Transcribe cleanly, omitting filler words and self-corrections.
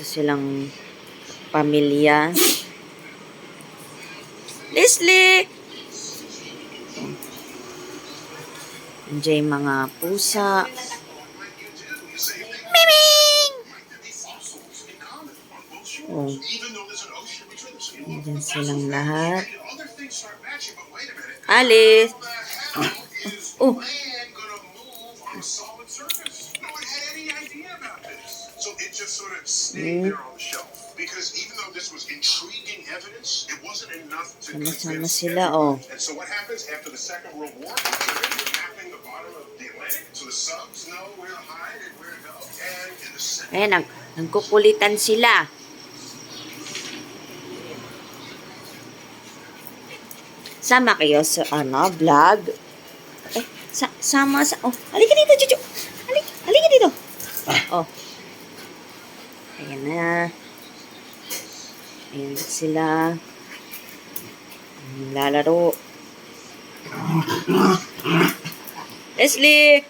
Isa silang pamilya. Leslie! Andiyan yung mga pusa. Miming! Oh. Andiyan silang lahat. Alice! Oh! So it just sort of stayed there on the shelf. Because even though this was intriguing evidence, it wasn't enough to Sama-sama convince sila, oh. everyone. And so what happens after the Second World War? We're mapping the bottom of the Atlantic, so the subs know where to hide and where to go. And in the Ayan, nagkukulitan sila. Sama kayo sa, vlog. Eh, sama sa, oh, halika dito, Chuchu. Halika dito. Oh. Ayan na. Ayan sila. Lalaro. Leslie!